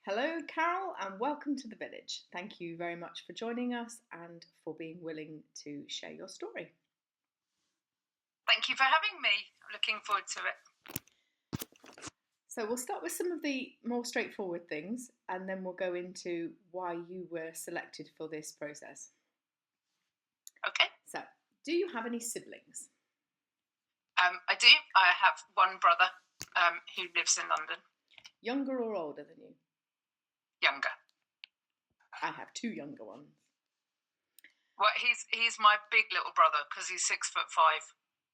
Hello, Carol, and welcome to the village. Thank you very much for joining us and for being willing to share your story. Thank you for having me. I'm looking forward to it. So, we'll start with some of the more straightforward things and then we'll go into why you were selected for this process. Okay. So, do you have any siblings? I do. I have one brother who lives in London. Younger or older than you? Younger. I have two younger ones. Well, he's my big little brother because he's 6'5",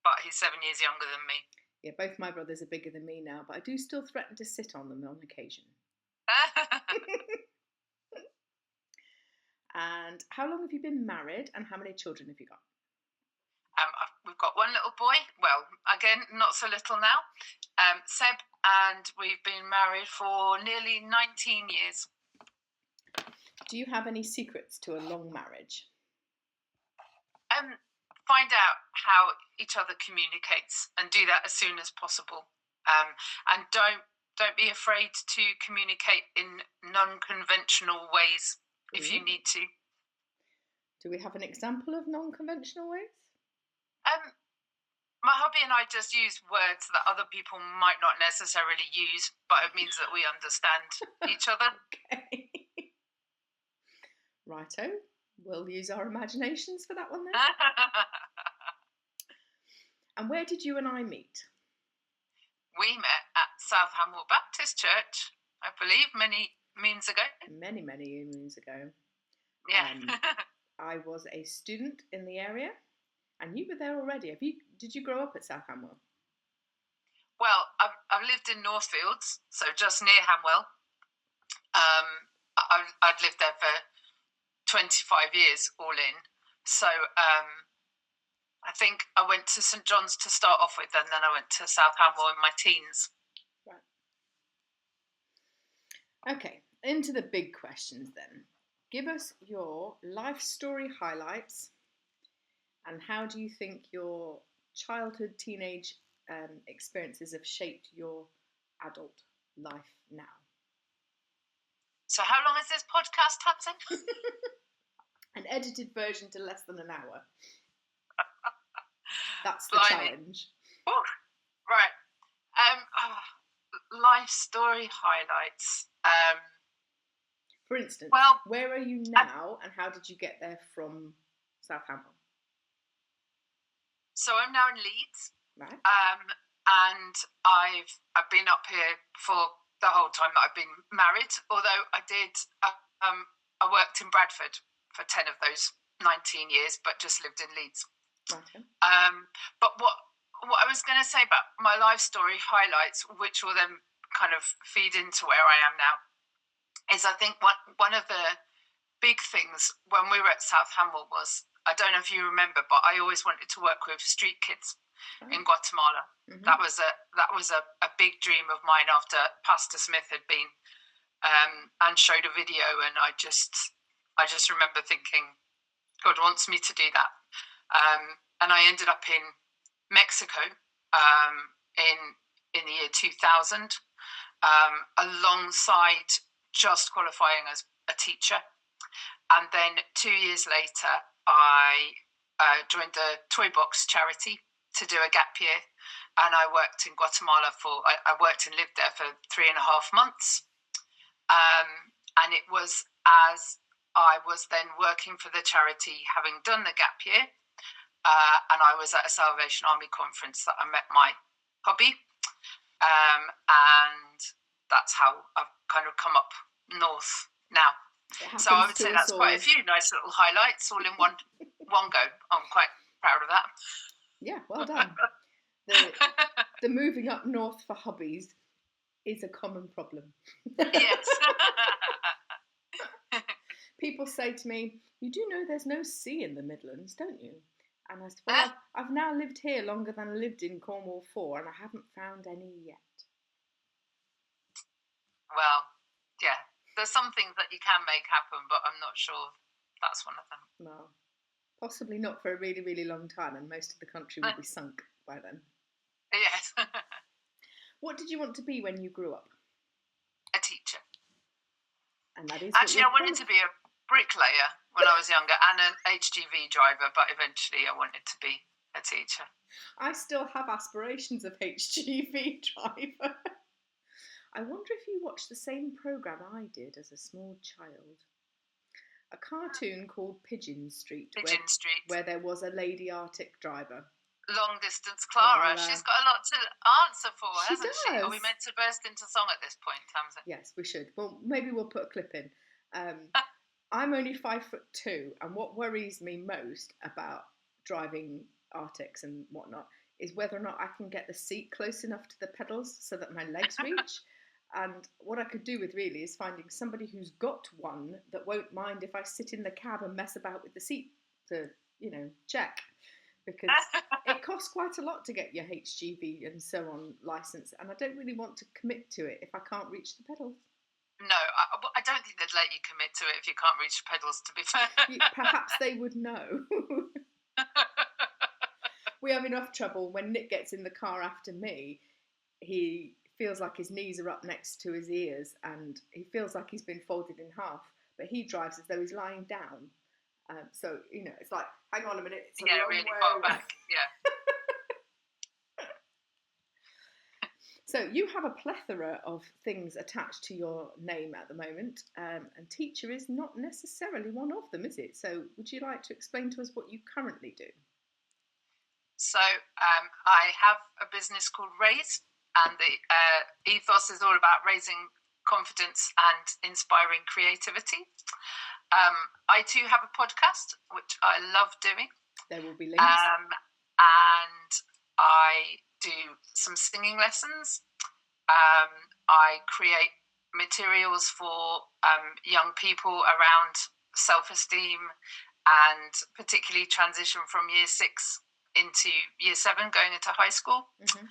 but he's 7 years younger than me. Yeah, both my brothers are bigger than me now, but I do still threaten to sit on them on occasion. And how long have you been married and how many children have you got? We've got one little boy. Well, again, not so little now. Seb, and we've been married for nearly 19 years. Do you have any secrets to a long marriage? Find out how each other communicates and do that as soon as possible. And don't be afraid to communicate in non-conventional ways if you need to. Do we have an example of non-conventional ways? My hubby and I just use words that other people might not necessarily use, but it means that we understand each other. Okay. Righto. We'll use our imaginations for that one then. And where did you and I meet? We met at South Hamwell Baptist Church, I believe, many moons ago. Many moons ago. Yeah. I was a student in the area, and you were there already. Did you grow up at South Hamwell? Well, I've lived in Northfields, so just near Hamwell. I'd lived there for 25 years all in. So I think I went to St John's to start off with, and then I went to South Hamwell in my teens. Right. Okay, into the big questions then. Give us your life story highlights and how do you think your childhood, teenage experiences have shaped your adult life now? So how long is this podcast, Hudson? An edited version to less than an hour. That's the challenge. Ooh, right. Life story highlights. For instance, where are you now and how did you get there from South Hamwell? So I'm now in Leeds. Right. And I've been up here for the whole time that I've been married, although I worked in Bradford for 10 of those 19 years, but just lived in Leeds. Okay. But what I was going to say about my life story highlights, which will then kind of feed into where I am now, is I think one of the big things when we were at South Hamwell was, I don't know if you remember, but I always wanted to work with street kids in Guatemala. Mm-hmm. That was a big dream of mine after Pastor Smith had been and showed a video, and I just remember thinking, God wants me to do that. And I ended up in Mexico in the year 2000, alongside just qualifying as a teacher. And then 2 years later, I joined the Toy Box charity to do a gap year. And I worked in Guatemala I worked and lived there for 3.5 months. And it was as I was then working for the charity, having done the gap year, and I was at a Salvation Army conference that I met my hubby. And that's how I've kind of come up north now. So I would say that's quite a few nice little highlights all in one go. I'm quite proud of that. Yeah, well done. The moving up north for hubbies is a common problem. Yes. People say to me, you do know there's no sea in the Midlands, don't you? And I said, well, I've now lived here longer than I lived in Cornwall 4 and I haven't found any yet. Well, yeah, there's some things that you can make happen, but I'm not sure that's one of them. No, possibly not for a really, really long time, and most of the country will be sunk by then. Yes. What did you want to be when you grew up? A teacher. And that is actually, I wanted to be a bricklayer when I was younger and an HGV driver, but eventually I wanted to be a teacher. I still have aspirations of HGV driver. I wonder if you watched the same programme I did as a small child. A cartoon called Pigeon Street, where there was a lady Arctic driver. Long distance Clara. She's got a lot to answer for, hasn't she? Are we meant to burst into song at this point, Tamsin? Yes, we should. Well, maybe we'll put a clip in. I'm only 5'2", and what worries me most about driving Arctics and whatnot is whether or not I can get the seat close enough to the pedals so that my legs reach. And what I could do with really is finding somebody who's got one that won't mind if I sit in the cab and mess about with the seat to, check. Because it costs quite a lot to get your HGV and so on license, and I don't really want to commit to it if I can't reach the pedals. No, I don't think they'd let you commit to it if you can't reach the pedals, to be fair. Perhaps they would know. We have enough trouble when Nick gets in the car after me. He feels like his knees are up next to his ears and he feels like he's been folded in half, but he drives as though he's lying down. So, it's like, hang on a minute. It's a long really way far back, yeah. So you have a plethora of things attached to your name at the moment, and teacher is not necessarily one of them, is it? So would you like to explain to us what you currently do? So I have a business called Raise, and the ethos is all about raising confidence and inspiring creativity. I too have a podcast, which I love doing. There will be links. And I do some singing lessons. I create materials for young people around self-esteem and particularly transition from year 6 into year 7 going into high school. Mm-hmm.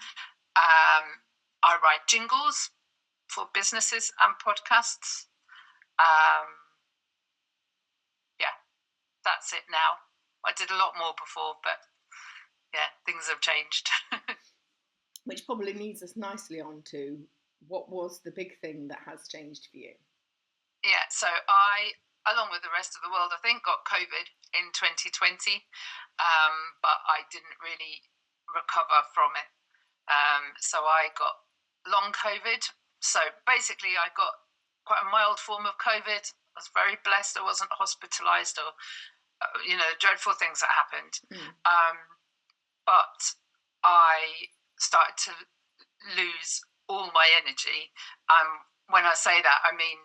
I write jingles for businesses and podcasts. That's it now. I did a lot more before, but yeah, things have changed. Which probably leads us nicely on to what was the big thing that has changed for you? Yeah, so I, along with the rest of the world, I think, got COVID in 2020, but I didn't really recover from it. So I got long COVID. So basically I got quite a mild form of COVID. I was very blessed I wasn't hospitalised or, dreadful things that happened. But I started to lose all my energy. When I say that, I mean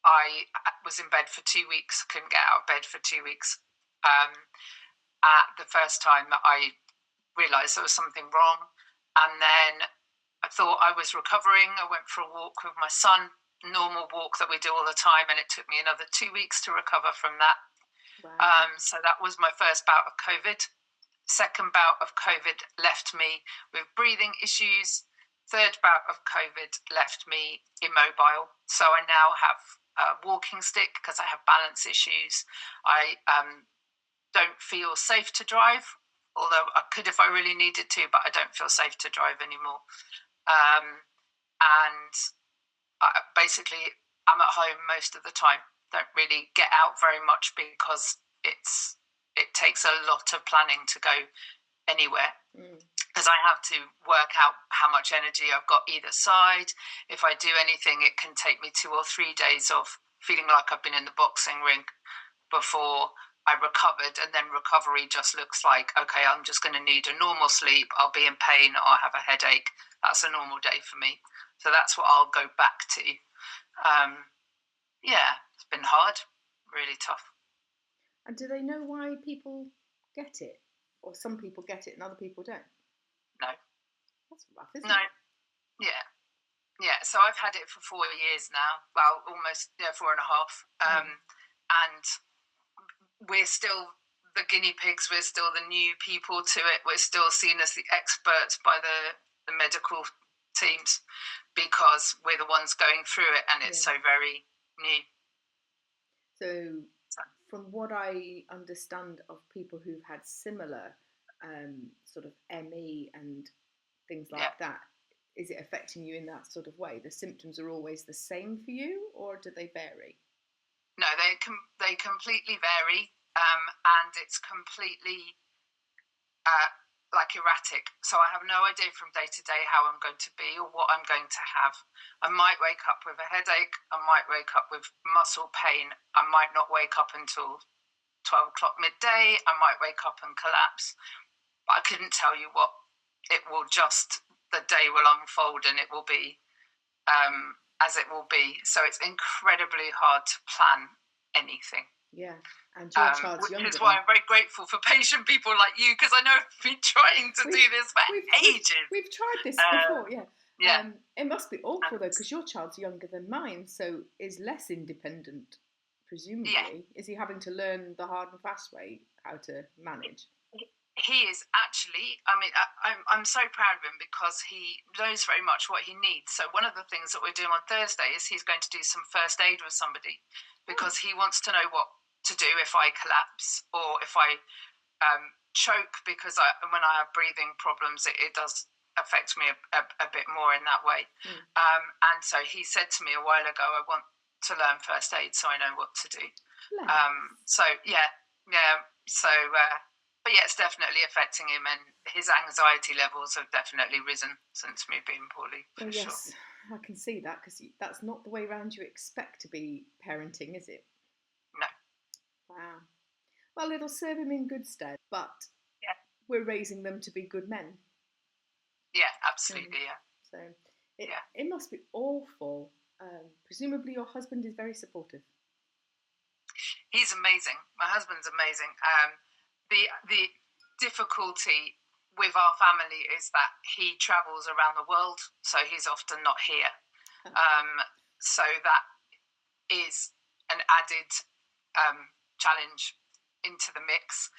I was in bed for 2 weeks, couldn't get out of bed for 2 weeks. At the first time I realised there was something wrong, and then I thought I was recovering. I went for a walk with my son, normal walk that we do all the time, and it took me another 2 weeks to recover from that. Wow. So that was my first bout of COVID. Second bout of COVID left me with breathing issues. Third bout of COVID left me immobile. So I now have a walking stick because I have balance issues. I don't feel safe to drive, although I could if I really needed to, but I don't feel safe to drive anymore. And basically I'm at home most of the time. Don't really get out very much because it takes a lot of planning to go anywhere. Because I have to work out how much energy I've got either side. If I do anything, it can take me 2 or 3 days of feeling like I've been in the boxing ring before I recovered. And then recovery just looks like, okay, I'm just going to need a normal sleep. I'll be in pain. I'll have a headache. That's a normal day for me. So that's what I'll go back to. It's been hard, really tough. And do they know why people get it? Or some people get it and other people don't? No. That's rough, isn't it? No. Yeah. So I've had it for 4 years now. Well, almost 4.5. And we're still the guinea pigs. We're still the new people to it. We're still seen as the experts by the medical teams because we're the ones going through it, and it's so very new. So from what I understand of people who've had similar sort of ME and things like that, is it affecting you in that sort of way? The symptoms are always the same for you, or do they vary? No, they completely vary, and it's completely like erratic. So I have no idea from day to day how I'm going to be or what I'm going to have. I might wake up with a headache. I might wake up with muscle pain. I might not wake up until 12 o'clock midday. I might wake up and collapse. But I couldn't tell you what. It will just, the day will unfold and it will be as it will be. So it's incredibly hard to plan anything. Yeah, and your child's which younger. Is why I'm very grateful for patient people like you, because I know I've been trying to do this for ages. We've tried this before, yeah. Yeah. It must be awful though, because your child's younger than mine, so is less independent, presumably. Yeah. Is he having to learn the hard and fast way how to manage? He is actually, I mean, I'm so proud of him because he knows very much what he needs. So one of the things that we're doing on Thursday is he's going to do some first aid with somebody, because he wants to know what to do if I collapse or if I choke, because when I have breathing problems, it does affect me a bit more in that way. And so he said to me a while ago, I want to learn first aid so I know what to do. So but yeah, it's definitely affecting him, and his anxiety levels have definitely risen since me being poorly. Well, yes, sure. I can see that, because that's not the way around you expect to be parenting, is it? No. Wow. Well, it'll serve him in good stead, but we're raising them to be good men. Yeah, absolutely, yeah. So it must be awful. Presumably your husband is very supportive. He's amazing. My husband's amazing. The difficulty with our family is that he travels around the world, so he's often not here. So that is an added challenge into the mix.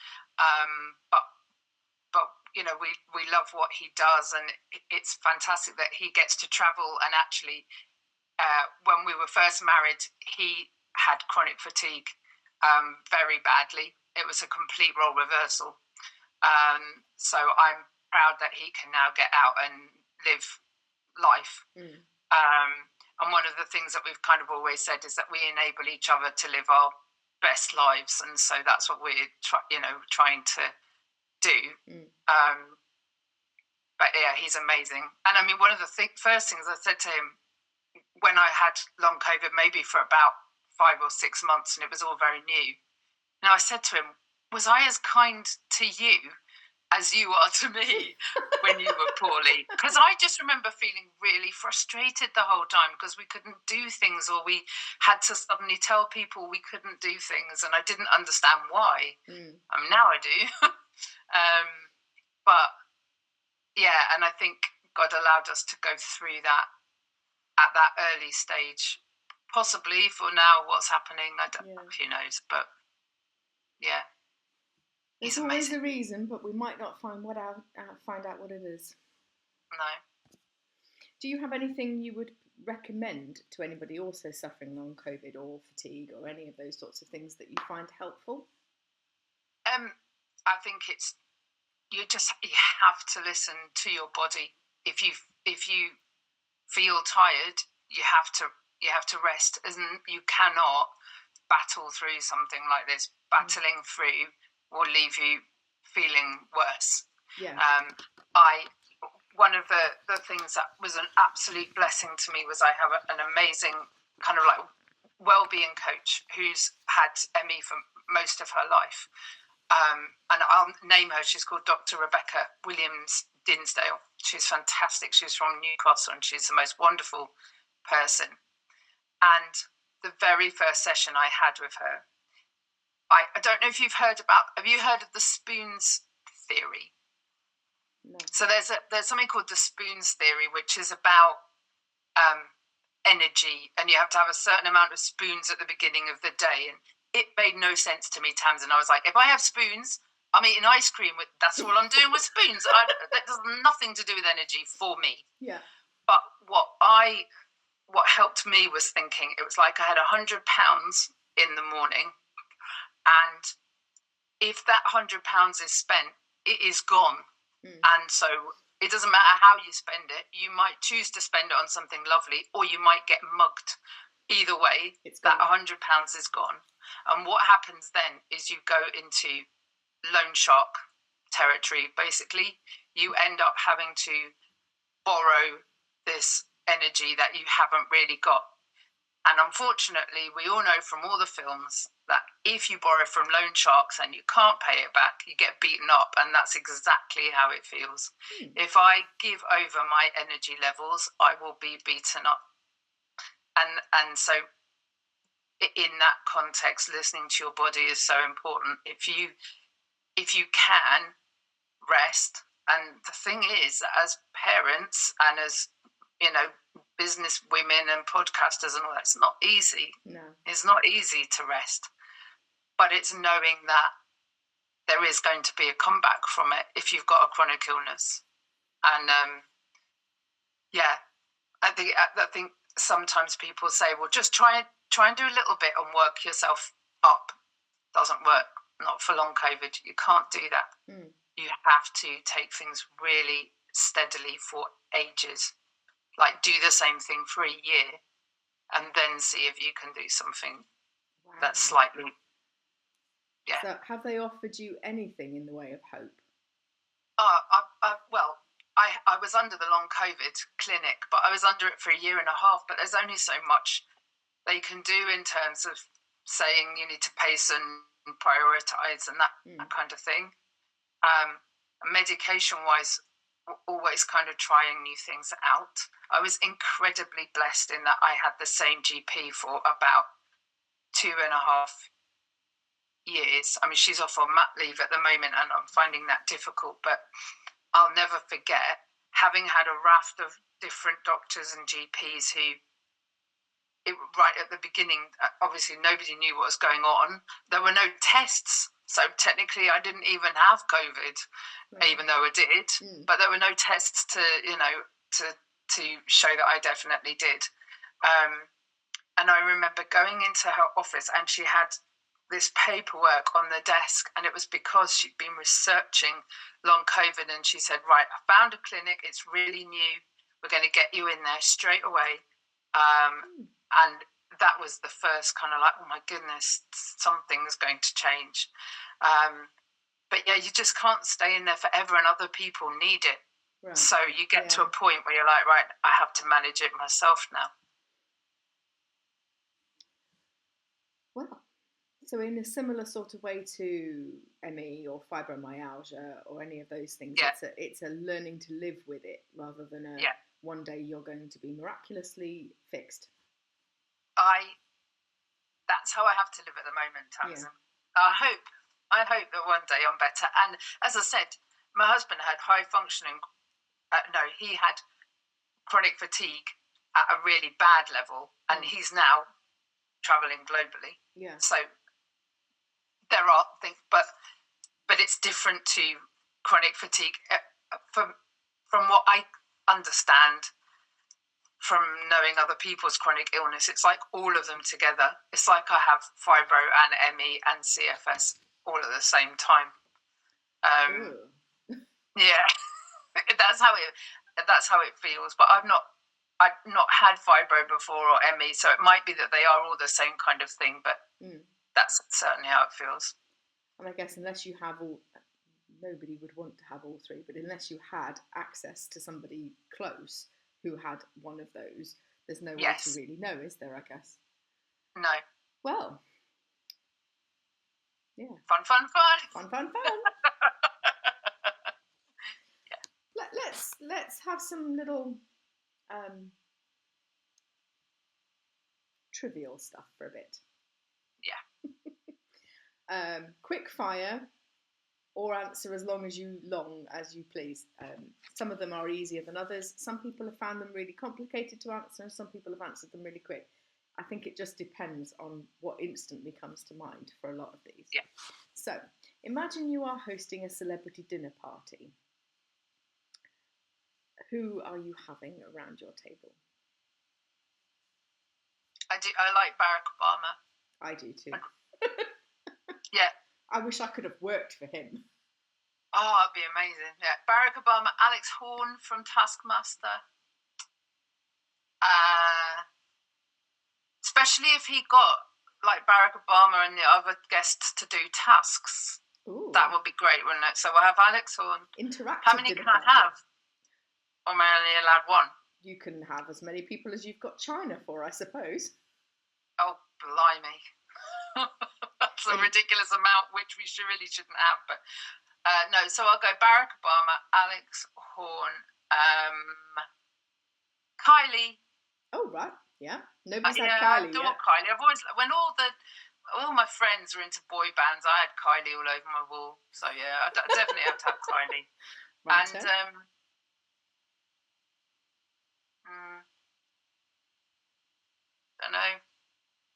But you know, we love what he does, and it's fantastic that he gets to travel. And actually, when we were first married, he had chronic fatigue very badly. It was a complete role reversal. So I'm proud that he can now get out and live life. And one of the things that we've kind of always said is that we enable each other to live our best lives. And so that's what we're trying to do. But yeah, he's amazing. And I mean, one of the first things I said to him when I had long COVID, maybe for about 5 or 6 months, and it was all very new. Now I said to him, was I as kind to you as you are to me when you were poorly? Because I just remember feeling really frustrated the whole time because we couldn't do things, or we had to suddenly tell people we couldn't do things, and I didn't understand why. I mean, now I do. But yeah, and I think God allowed us to go through that at that early stage. Possibly for now, what's happening, who knows? But yeah, there's always a reason, but we might not find out what it is. No. Do you have anything you would recommend to anybody also suffering long COVID or fatigue or any of those sorts of things that you find helpful? I think you have to listen to your body. If you feel tired, you have to rest, and you cannot battle through something like this. Battling through will leave you feeling worse. One of the things that was an absolute blessing to me was I have an amazing kind of like well-being coach who's had ME for most of her life, and I'll name her. She's called Dr. Rebecca Williams Dinsdale. She's fantastic. She's from Newcastle, and she's the most wonderful person. And the very first session I had with her, I don't know if have you heard of the spoons theory? No. So there's something called the spoons theory, which is about energy, and you have to have a certain amount of spoons at the beginning of the day. And it made no sense to me, Tamsin. I was like, if I have spoons, I'm eating ice cream. That's all I'm doing with spoons. That has nothing to do with energy for me. Yeah. But what helped me was thinking it was like I had £100 in the morning, and if that £100 is spent, it is gone. And so it doesn't matter how you spend it. You might choose to spend it on something lovely, or you might get mugged either way, It's that gone. £100 is gone. And what happens then is you go into loan shark territory. Basically, you end up having to borrow this energy that you haven't really got. And unfortunately, we all know from all the films that if you borrow from loan sharks and you can't pay it back, you get beaten up. And that's exactly how it feels. If I give over my energy levels, I will be beaten up. And so in that context, listening to your body is so important. If you can rest, and the thing is, as parents and as business women and podcasters and all that, it's not easy. No. It's not easy to rest, but it's knowing that there is going to be a comeback from it if you've got a chronic illness. And I think sometimes people say, well, just try and do a little bit and work yourself up. Doesn't work. Not for long COVID. You can't do that. You have to take things really steadily for ages. Like, do the same thing for a year and then see if you can do something that's slightly, So have they offered you anything in the way of hope? I was under the long COVID clinic, but I was under it for a year and a half, but there's only so much they can do in terms of saying you need to pace and prioritize and that kind of thing. Medication-wise, always kind of trying new things out. I was incredibly blessed in that I had the same GP for about 2.5 years. I mean, she's off on mat leave at the moment and I'm finding that difficult, but I'll never forget having had a raft of different doctors and GPs who, right at the beginning, obviously nobody knew what was going on. There were no tests. So technically I didn't even have COVID, even though I did, but there were no tests to show that I definitely did. And I remember going into her office and she had this paperwork on the desk, and it was because she'd been researching long COVID, and she said, right, I found a clinic, it's really new, we're going to get you in there straight away. And that was the first kind of like, oh my goodness, something's going to change. But yeah, you just can't stay in there forever, and other people need it. Right. So you get to a point where you're like, right, I have to manage it myself now. Well, so in a similar sort of way to ME or fibromyalgia or any of those things, it's a learning to live with it rather than one day you're going to be miraculously fixed. That's how I have to live at the moment, Tamsin. I hope that one day I'm better. And as I said, my husband had high functioning. He had chronic fatigue at a really bad level, and he's now traveling globally. Yeah. So there are things, but it's different to chronic fatigue. From what I understand from knowing other people's chronic illness, it's like all of them together. It's like I have fibro and ME and CFS all at the same time. Yeah, that's how it feels. But I've not had fibro before or ME, so it might be that they are all the same kind of thing. But that's certainly how it feels. And I guess unless you have nobody would want to have all three. But unless you had access to somebody close who had one of those, there's no way to really know, is there, I guess? No. Well, yeah. Fun. Let's have some little trivial stuff for a bit. Yeah. Quick fire, or answer as long as you please. Some of them are easier than others. Some people have found them really complicated to answer, and some people have answered them really quick. I think it just depends on what instantly comes to mind for a lot of these. Yeah. So, imagine you are hosting a celebrity dinner party. Who are you having around your table? I like Barack Obama. I do too. Yeah. I wish I could have worked for him. Oh, it'd be amazing. Yeah. Barack Obama, Alex Horne from Taskmaster. especially if he got like Barack Obama and the other guests to do tasks. Ooh. That would be great, wouldn't it? So we'll have Alex Horn. Interactive. How many can I have? Or am I only allowed one? You can have as many people as you've got China for, I suppose. Oh, blimey. That's a ridiculous amount, which we really shouldn't have. But no, so I'll go Barack Obama, Alex Horn, Kylie. Oh, right. Yeah. Nobody's had I Kylie adore yet. Kylie. I've always, when all my friends are into boy bands, I had Kylie all over my wall. So yeah, I definitely have to have Kylie. Right, and don't know.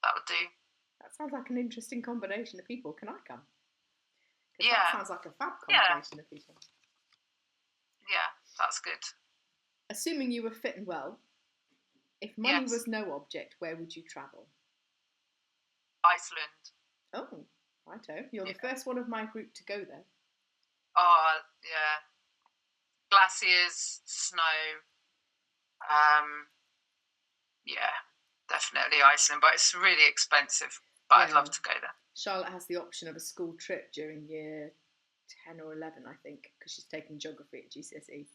That would do. That sounds like an interesting combination of people. Can I come? Yeah. That sounds like a fab combination of people. Yeah, that's good. Assuming you were fit and well, if money was no object, where would you travel? Iceland. Oh, righto. You're the first one of my group to go there. Oh, yeah. Glaciers, snow. Yeah, definitely Iceland, but it's really expensive. But I'd love to go there. Charlotte has the option of a school trip during year 10 or 11, I think, because she's taking geography at GCSE.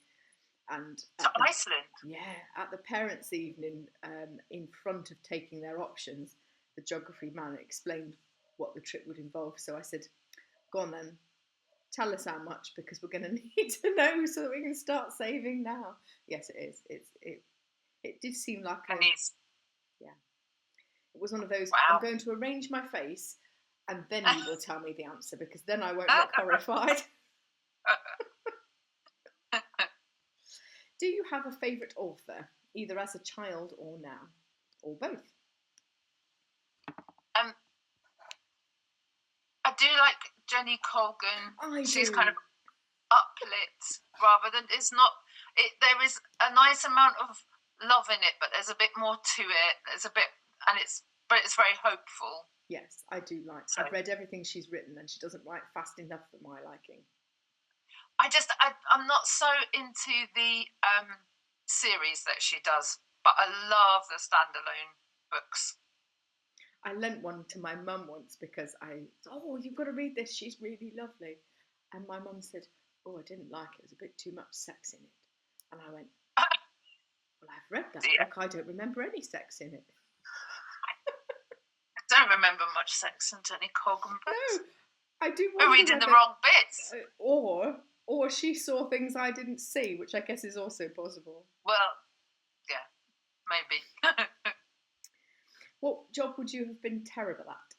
And to Iceland? Yeah, at the parents' evening, in front of taking their options, the geography man explained what the trip would involve. So I said, go on then, tell us how much, because we're going to need to know so that we can start saving now. Yes, it is. It did seem like yeah. It was one of those, I'm going to arrange my face and then you will tell me the answer, because then I won't look horrified. Do you have a favourite author, either as a child or now, or both? I do like Jenny Colgan. She's kind of uplit rather than there is a nice amount of love in it, but there's a bit more to it. But it's very hopeful. Yes, I do like. So, I've read everything she's written, and she doesn't write fast enough for my liking. I'm not so into the series that she does, but I love the standalone books. I lent one to my mum once because you've got to read this, she's really lovely. And my mum said, I didn't like it, there's a bit too much sex in it. And I went, well, I've read that book, I don't remember any sex in it. I don't remember much sex in Jenny Colgan books. No, I do. We're reading the wrong bits. Or she saw things I didn't see, which I guess is also possible. Well, yeah, maybe. What job would you have been terrible at?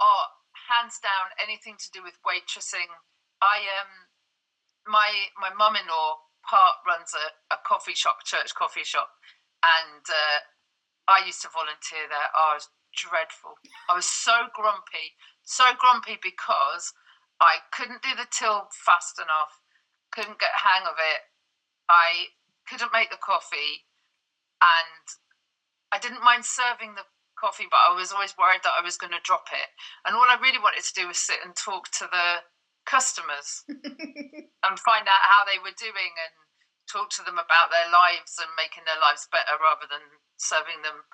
Oh, hands down, anything to do with waitressing. My mum-in-law runs a coffee shop, church coffee shop, and I used to volunteer there. Oh, it was dreadful. I was so grumpy because I couldn't do the till fast enough, couldn't get a hang of it. I couldn't make the coffee, and I didn't mind serving the coffee, but I was always worried that I was going to drop it. And all I really wanted to do was sit and talk to the customers and find out how they were doing and talk to them about their lives and making their lives better rather than serving them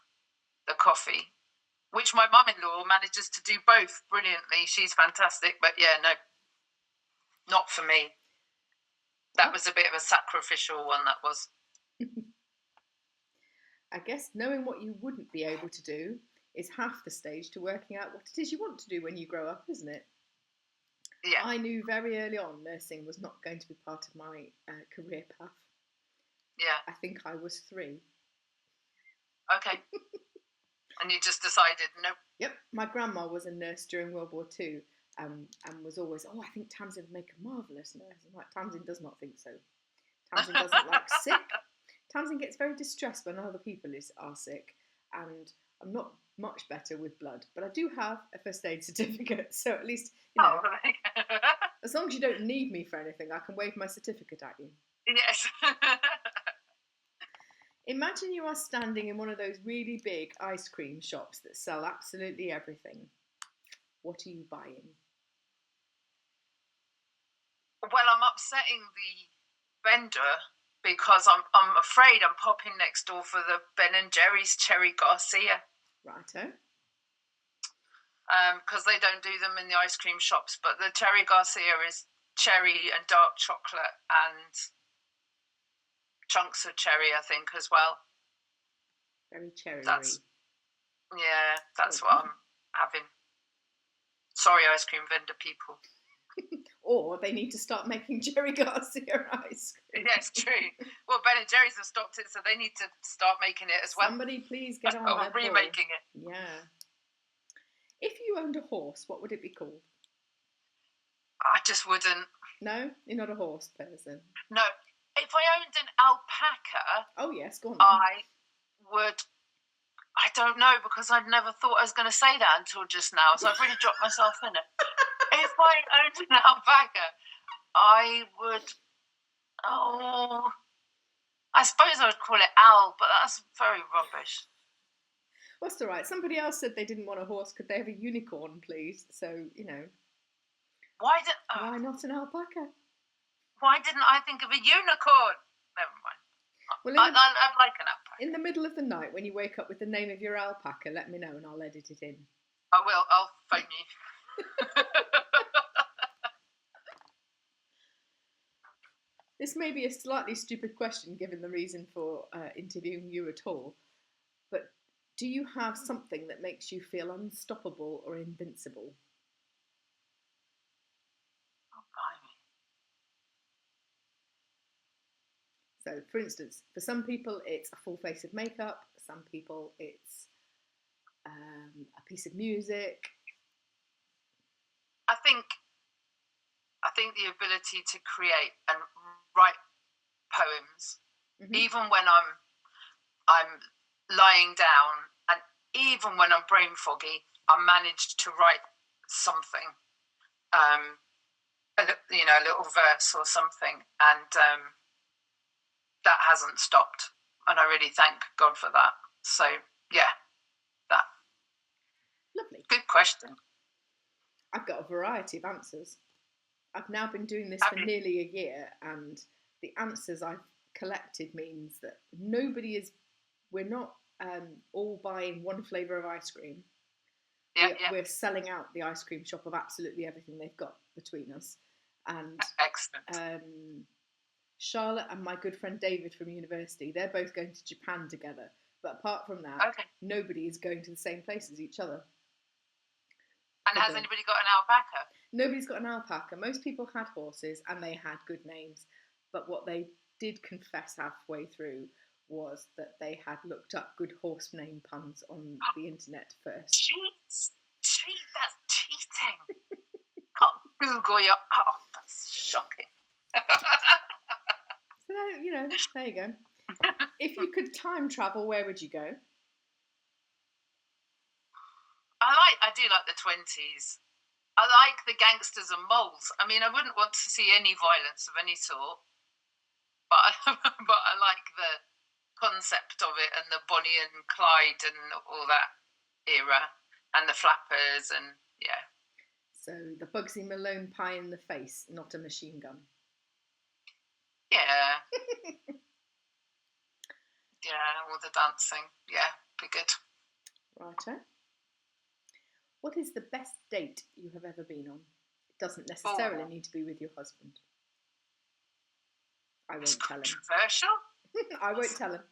the coffee, which my mum-in-law manages to do both brilliantly. She's fantastic, but yeah, no, not for me. That was a bit of a sacrificial one, that was. I guess knowing what you wouldn't be able to do is half the stage to working out what it is you want to do when you grow up, isn't it? Yeah. I knew very early on nursing was not going to be part of my career path. Yeah. I think I was 3. Okay. And you just decided, nope. Yep. My grandma was a nurse during World War II and was always, I think Tamsin would make a marvellous nurse. I'm like, Tamsin does not think so. Tamsin doesn't like sick. Tamsin gets very distressed when other people are sick, and I'm not much better with blood, but I do have a first aid certificate, so at least, as long as you don't need me for anything, I can wave my certificate at you. Yes. Imagine you are standing in one of those really big ice cream shops that sell absolutely everything. What are you buying? Well, I'm upsetting the vendor because I'm afraid I'm popping next door for the Ben and Jerry's Cherry Garcia. Righto. Because they don't do them in the ice cream shops, but the Cherry Garcia is cherry and dark chocolate and chunks of cherry, I think, as well. Very cherry. That's what I'm having. Sorry, ice cream vendor people. Or they need to start making Cherry Garcia ice cream. Yes, true. Well, Ben and Jerry's have stopped it, so they need to start making it as well. Somebody please get on that. Remaking it. Yeah. If you owned a horse, what would it be called? I just wouldn't. No? You're not a horse person? No. If I owned an alpaca... Oh, yes, go on then. I would... I don't know, because I'd never thought I was going to say that until just now, so I've really dropped myself in it. If I owned an alpaca, I would... Oh... I suppose I would call it Al, but that's very rubbish. What's all right? Somebody else said they didn't want a horse. Could they have a unicorn, please? So, you know. Why not an alpaca? Why didn't I think of a unicorn? Never mind. Well, I'd like an alpaca. In the middle of the night, when you wake up with the name of your alpaca, let me know and I'll edit it in. I will. I'll phone you. This may be a slightly stupid question, given the reason for interviewing you at all, but do you have something that makes you feel unstoppable or invincible? Oh, blimey. So, for instance, for some people it's a full face of makeup, some people it's a piece of music. I think the ability to create and write poems, even when I'm lying down, and even when I'm brain foggy, I managed to write something, a little verse or something, and that hasn't stopped, and I really thank God for that. So yeah, that. Lovely. Good question. I've got a variety of answers. I've now been doing this for nearly a year, and the answers I've collected means that we're not all buying one flavour of ice cream. We're selling out the ice cream shop of absolutely everything they've got between us. And excellent. Charlotte and my good friend David from university, they're both going to Japan together. But apart from that, nobody is going to the same place as each other. And has anybody got an alpaca? Nobody's got an alpaca. Most people had horses and they had good names. But what they did confess halfway through was that they had looked up good horse name puns on the internet first. Cheat, that's cheating. Can't Google your... Oh, that's shocking. So, there you go. If you could time travel, where would you go? I do like the 20s. I like the gangsters and moles. I mean, I wouldn't want to see any violence of any sort, but I like the concept of it, and the Bonnie and Clyde and all that era, and the flappers, and yeah. So the Bugsy Malone pie in the face, not a machine gun. Yeah. Yeah, all the dancing. Yeah, be good. Righto. What is the best date you have ever been on? It doesn't necessarily need to be with your husband. I won't tell him. Controversial? I won't tell him.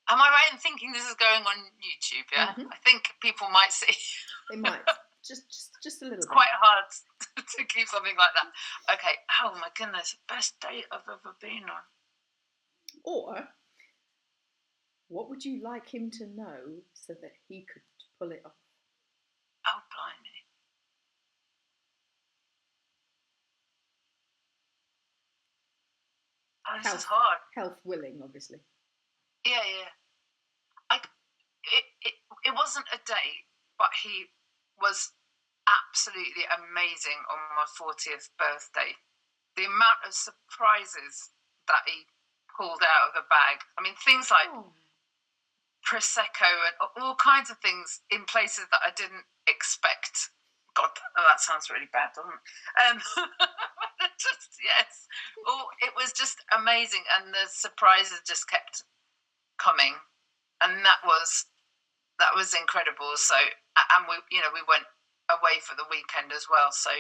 Am I right in thinking this is going on YouTube? Yeah, I think people might see. They might. Just a little bit. It's quite hard to keep something like that. Okay. Oh my goodness, best date I've ever been on. Or, what would you like him to know so that he could pull it off? Oh, blimey. Oh, this is hard. Health willing, obviously. Yeah. It wasn't a date, but he was absolutely amazing on my 40th birthday. The amount of surprises that he pulled out of the bag. I mean, things like Prosecco and all kinds of things in places that I didn't expect, God, that sounds really bad, doesn't it? Yes. Oh, it was just amazing, and the surprises just kept coming, and that was incredible. So, and we went away for the weekend as well. So,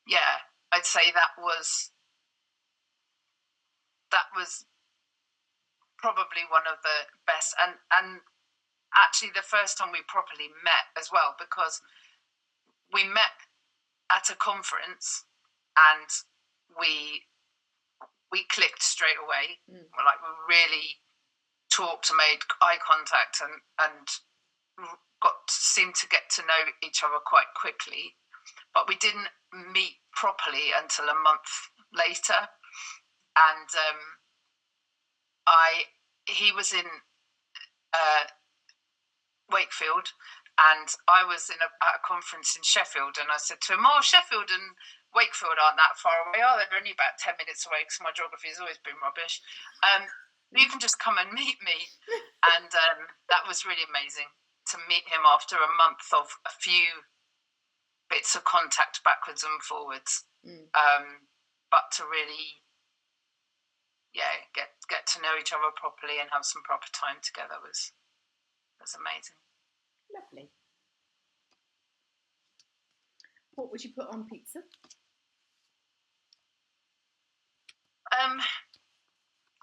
yeah, I'd say that was probably one of the best, and actually the first time we properly met as well, because we met at a conference and we clicked straight away. Like, we really talked and made eye contact and seemed to get to know each other quite quickly, but we didn't meet properly until a month later. And he was in Wakefield, and I was at a conference in Sheffield, and I said to him, "Oh, Sheffield and Wakefield aren't that far away, are they? They're only about 10 minutes away, because my geography has always been rubbish. You can just come and meet me." And that was really amazing to meet him after a month of a few bits of contact backwards and forwards. But to really, get to know each other properly and have some proper time together was amazing. Lovely. What would you put on pizza?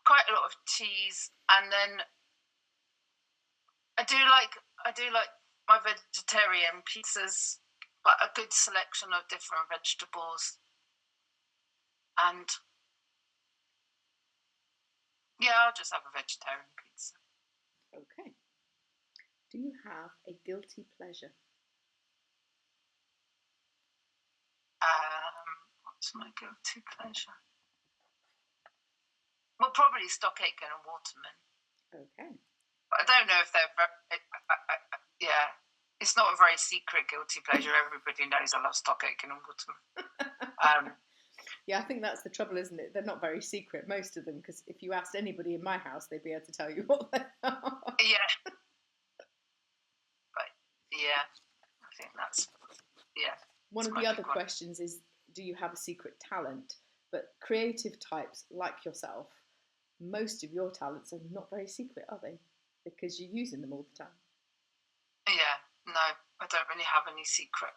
Quite a lot of cheese, and then I do like my vegetarian pizzas, but a good selection of different vegetables. And I'll just have a vegetarian pizza. Okay. Do you have a guilty pleasure? What's my guilty pleasure? Well, probably stock aitken and waterman. Okay. But I don't know if they're it's not a very secret guilty pleasure. Everybody knows I love stock aitken and waterman. Yeah, I think that's the trouble, isn't it? They're not very secret, most of them, because if you asked anybody in my house, they'd be able to tell you what they are. Yeah. But I think that's One of the other questions is, do you have a secret talent? But creative types like yourself, most of your talents are not very secret, are they? Because you're using them all the time. Yeah, no, I don't really have any secret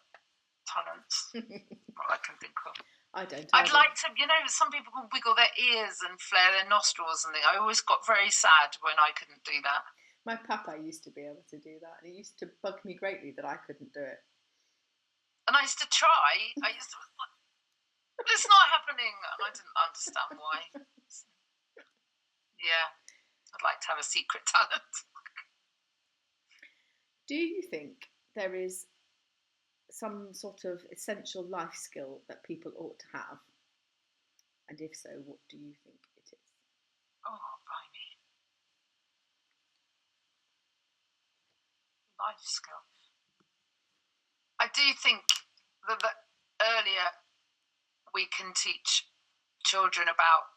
talents. What I can think of. I don't. I'd like to, some people can wiggle their ears and flare their nostrils and things. I always got very sad when I couldn't do that. My papa used to be able to do that, and it used to bug me greatly that I couldn't do it. And I used to try. It's not happening, and I didn't understand why. Yeah, I'd like to have a secret talent. Do you think there is some sort of essential life skill that people ought to have? And if so, what do you think it is? Oh, blimey. Life skill. I do think that the earlier we can teach children about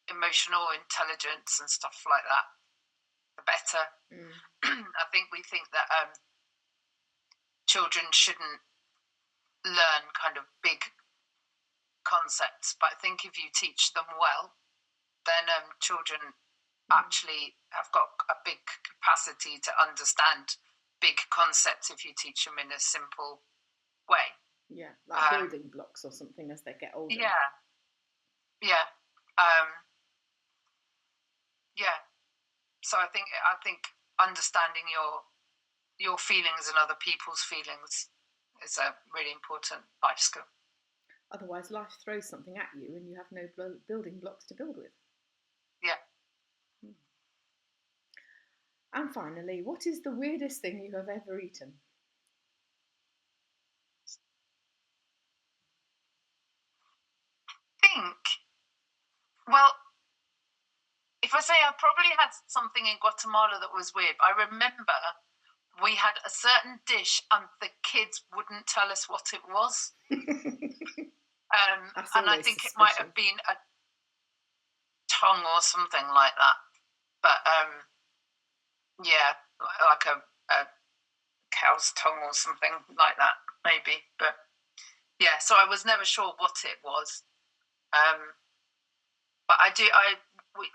emotional intelligence and stuff like that, the better. I think we think that children shouldn't learn kind of big concepts, but I think if you teach them well, then children actually have got a big capacity to understand big concepts if you teach them in a simple way. Yeah, like building blocks or something as they get older. Yeah. So I think understanding your feelings and other people's feelings is a really important life skill. Otherwise, life throws something at you and you have no building blocks to build with. Yeah. And finally, what is the weirdest thing you have ever eaten? Well, if I say I probably had something in Guatemala that was weird, I remember we had a certain dish and the kids wouldn't tell us what it was. And I think suspicious. It might have been a tongue or something like that. But like a cow's tongue or something like that. maybe. But yeah, so I was never sure what it was. But I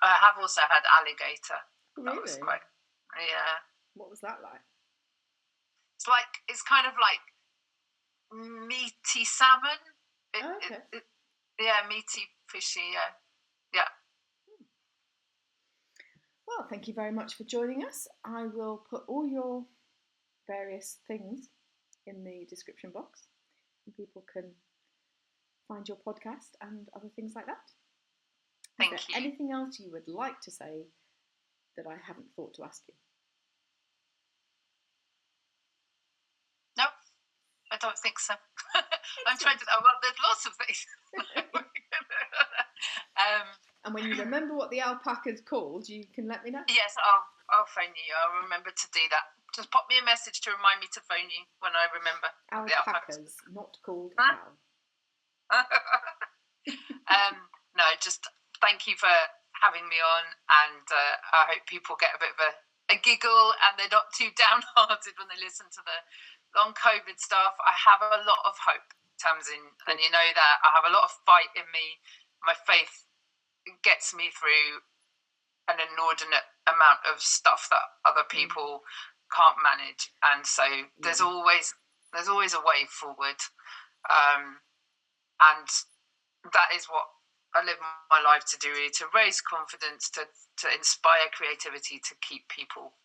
have also had alligator. Really? That was quite, yeah. What was that like? It's kind of like meaty salmon. Okay. Yeah, meaty, fishy. Yeah. Well, thank you very much for joining us. I will put all your various things in the description box, and people can find your podcast and other things like that. Thank you. Anything else you would like to say that I haven't thought to ask you? No, I don't think so. I'm trying to. Well, there's lots of things. And when you remember what the alpaca's called, you can let me know. Yes, I'll phone you. I'll remember to do that. Just pop me a message to remind me to phone you when I remember. Alpacas, not called Al. No, just thank you for having me on, and I hope people get a bit of a giggle and they're not too downhearted when they listen to the long COVID stuff. I have a lot of hope, Tamsin, and you know that. I have a lot of fight in me. My faith gets me through an inordinate amount of stuff that other people can't manage, and so there's always a way forward, and that is what I live my life to do, really, to raise confidence, to inspire creativity, to keep people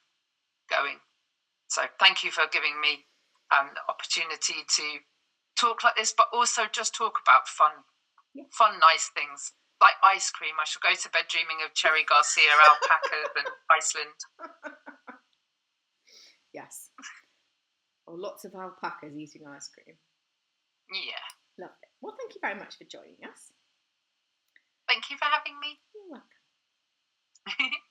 going. So thank you for giving me the opportunity to talk like this, but also just talk about fun, nice things. Like ice cream. I shall go to bed dreaming of Cherry Garcia, alpacas, and Iceland. Yes. Or lots of alpacas eating ice cream. Yeah. Lovely. Well, thank you very much for joining us. Thank you for having me. You're welcome.